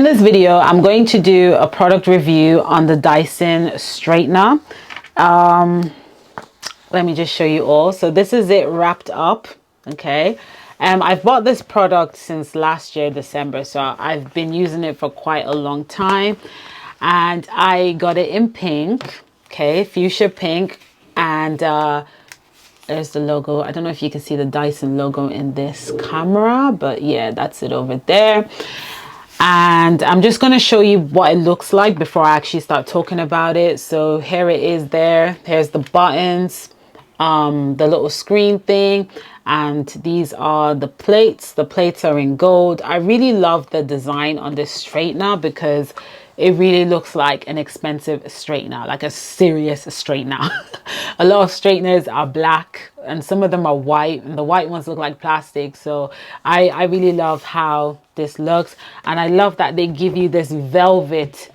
In this video, I'm going to do a product review on the Dyson straightener. Let me just show you all. So this is it wrapped up. Okay. I've bought this product since last year, December. So I've been using it for quite a long time. And I got it in pink. Okay. Fuchsia pink. And there's the logo. I don't know if you can see the Dyson logo in this camera. But yeah, that's it over there. And I'm just going to show you what it looks like before I actually start talking about it. So here it is there. Here's the buttons, the little screen thing. And these are the plates. The plates are in gold. I really love the design on this straightener because it really looks like an expensive straightener, like a serious straightener. A lot of straighteners are black and some of them are white, and the white ones look like plastic. So I really love how this looks, and I love that they give you this velvet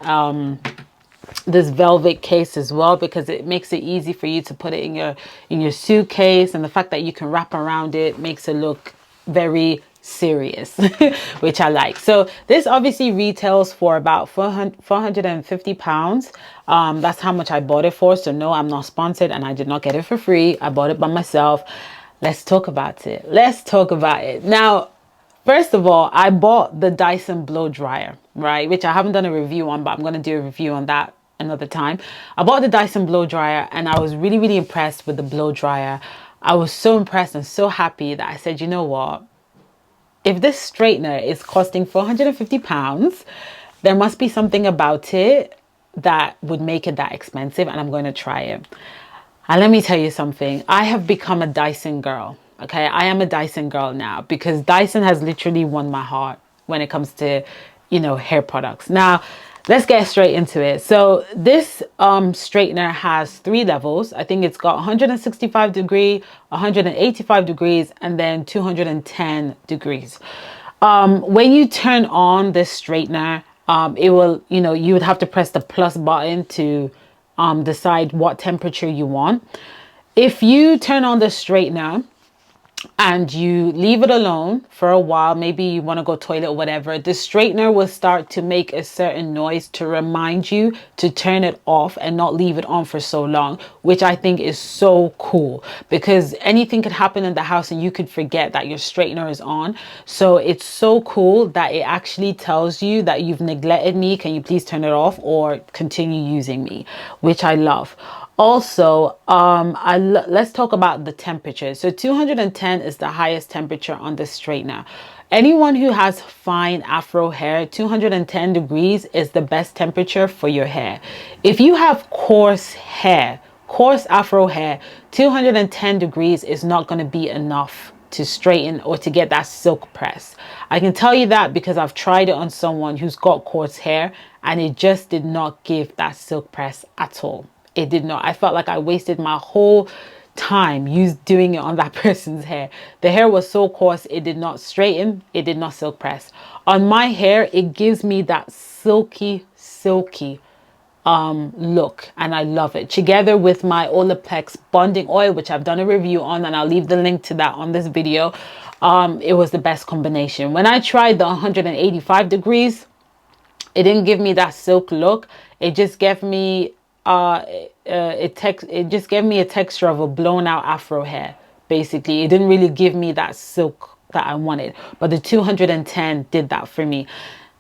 case as well, because it makes it easy for you to put it in your suitcase, and the fact that you can wrap around it makes it look very serious, which I like. So this obviously retails for about 450 pounds. That's how much I bought it for. So no, I'm not sponsored and I did not get it for free. I bought it by myself. Let's talk about it. Let's talk about it. Now, first of all, I bought the Dyson blow dryer, right? Which I haven't done a review on, but I'm going to do a review on that another time. I bought the Dyson blow dryer and I was really, really impressed with the blow dryer. I was so impressed and so happy that I said, you know what? If this straightener is costing 450 pounds, there must be something about it that would make it that expensive, and I'm going to try it. And let me tell you something. I have become a Dyson girl. Okay, I am a Dyson girl now because Dyson has literally won my heart when it comes to, you know, hair products. Now, let's get straight into it. So this straightener has 3 levels. I think it's got 165 degree, 185 degrees, and then 210 degrees. When you turn on this straightener, it will, you know, you would have to press the plus button to decide what temperature you want. If you turn on the straightener and you leave it alone for a while, maybe you want to go toilet or whatever, the straightener will start to make a certain noise to remind you to turn it off and not leave it on for so long, which I think is so cool, because anything could happen in the house and you could forget that your straightener is on. So it's so cool that it actually tells you that you've neglected me, can you please turn it off, or continue using me, which I love. Also, let's talk about the temperature. So 210 is the highest temperature on the straightener. Anyone who has fine afro hair, 210 degrees is the best temperature for your hair. If you have coarse hair, coarse afro hair, 210 degrees is not going to be enough to straighten or to get that silk press. I can tell you that because I've tried it on someone who's got coarse hair and it just did not give that silk press at all. It did not. I felt like I wasted my whole time doing it on that person's hair. The hair was so coarse, it did not straighten, it did not silk press. On my hair, it gives me that silky look, and I love it. Together with my Olaplex bonding oil, which I've done a review on, and I'll leave the link to that on this video. It was the best combination. When I tried the 185 degrees, it didn't give me that silk look. It just gave me it just gave me a texture of a blown out afro hair. Basically, it didn't really give me that silk that I wanted, but the 210 did that for me.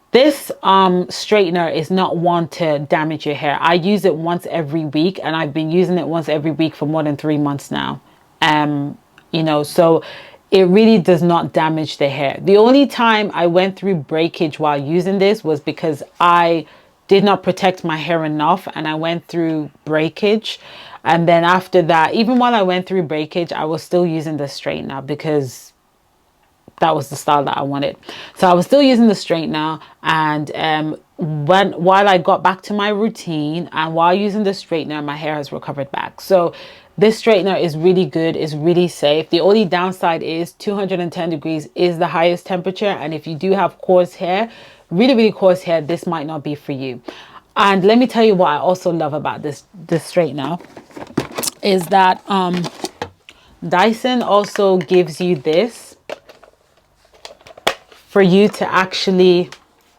This straightener is not one to damage your hair. I use it once every week, and I've been using it once every week for more than 3 months now. You know, so it really does not damage the hair. The only time I went through breakage while using this was because I did not protect my hair enough and I went through breakage. And then after that, even while I went through breakage, I was still using the straightener because that was the style that I wanted. So I was still using the straightener, and while I got back to my routine and while using the straightener, my hair has recovered back. So this straightener is really good, it's really safe. The only downside is 210 degrees is the highest temperature, and if you do have coarse hair, really coarse hair, this might not be for you. And let me tell you what I also love about this straightener is that Dyson also gives you this for you to actually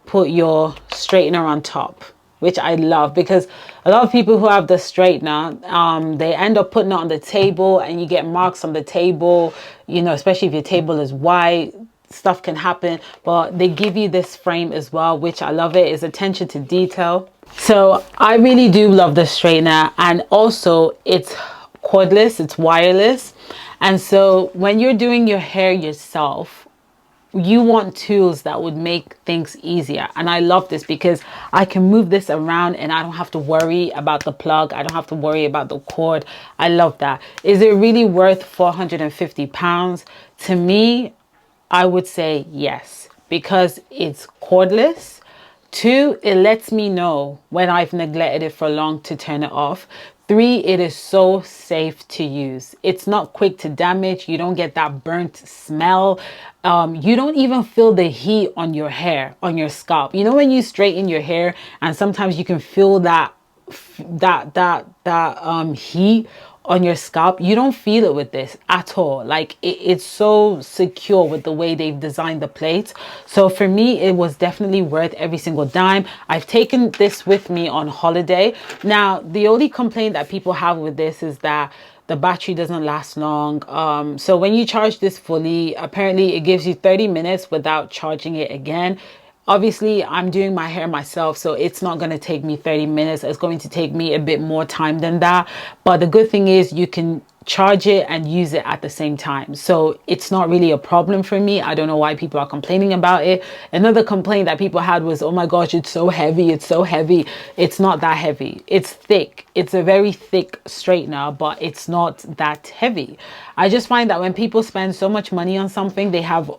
put your straightener on top, which I love, because a lot of people who have the straightener, they end up putting it on the table and you get marks on the table, you know, especially if your table is white, stuff can happen. But they give you this frame as well, which I love. It is attention to detail. So I really do love the straightener, and also it's cordless, it's wireless. And so when you're doing your hair yourself, you want tools that would make things easier. And I love this because I can move this around and I don't have to worry about the plug. I don't have to worry about the cord. I love that. Is it really worth £450? To me, I would say yes, because it's cordless. 2, it lets me know when I've neglected it for long to turn it off. 3, it is so safe to use. It's not quick to damage. You don't get that burnt smell. You don't even feel the heat on your hair, on your scalp. You know, when you straighten your hair and sometimes you can feel that heat on your scalp, you don't feel it with this at all. Like it's so secure with the way they've designed the plates. So for me, it was definitely worth every single dime. I've taken this with me on holiday. Now, the only complaint that people have with this is that the battery doesn't last long. So when you charge this fully, apparently it gives you 30 minutes without charging it again. Obviously, I'm doing my hair myself, so it's not going to take me 30 minutes. It's going to take me a bit more time than that. But the good thing is you can charge it and use it at the same time. So it's not really a problem for me. I don't know why people are complaining about it. Another complaint that people had was, oh my gosh, it's so heavy. It's so heavy. It's not that heavy. It's thick. It's a very thick straightener, but it's not that heavy. I just find that when people spend so much money on something, they have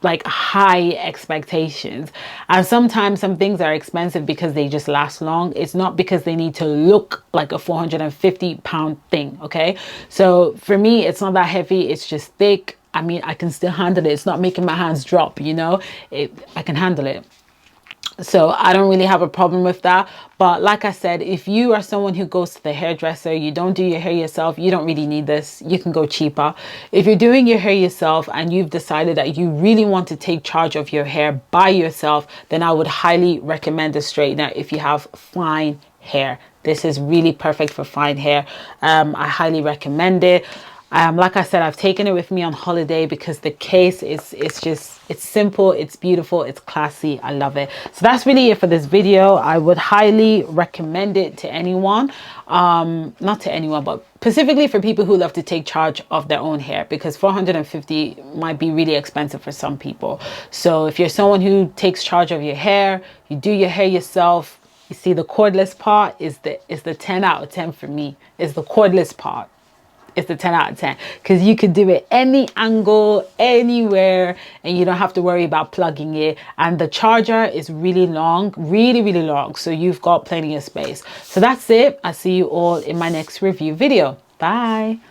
like high expectations, and sometimes some things are expensive because they just last long. It's not because they need to look like a 450-pound thing. Okay, so for me, it's not that heavy. It's just thick. I mean, I can still handle it. It's not making my hands drop, you know. I can handle it. So I don't really have a problem with that. But like I said, if you are someone who goes to the hairdresser, you don't do your hair yourself, you don't really need this. You can go cheaper. If you're doing your hair yourself and you've decided that you really want to take charge of your hair by yourself, then I would highly recommend the straightener if you have fine hair. This is really perfect for fine hair. I highly recommend it. Like I said, I've taken it with me on holiday because the case is it's simple, it's beautiful, it's classy. I love it. So that's really it for this video. I would highly recommend it to anyone. Not to anyone, but specifically for people who love to take charge of their own hair, because 450 might be really expensive for some people. So if you're someone who takes charge of your hair, you do your hair yourself, you see the cordless part is the 10 out of 10 for me. Is the cordless part. It's the 10 out of 10 because you could do it any angle, anywhere, and you don't have to worry about plugging it. And the charger is really long, really long. So you've got plenty of space. So that's it. I'll see you all in my next review video. Bye.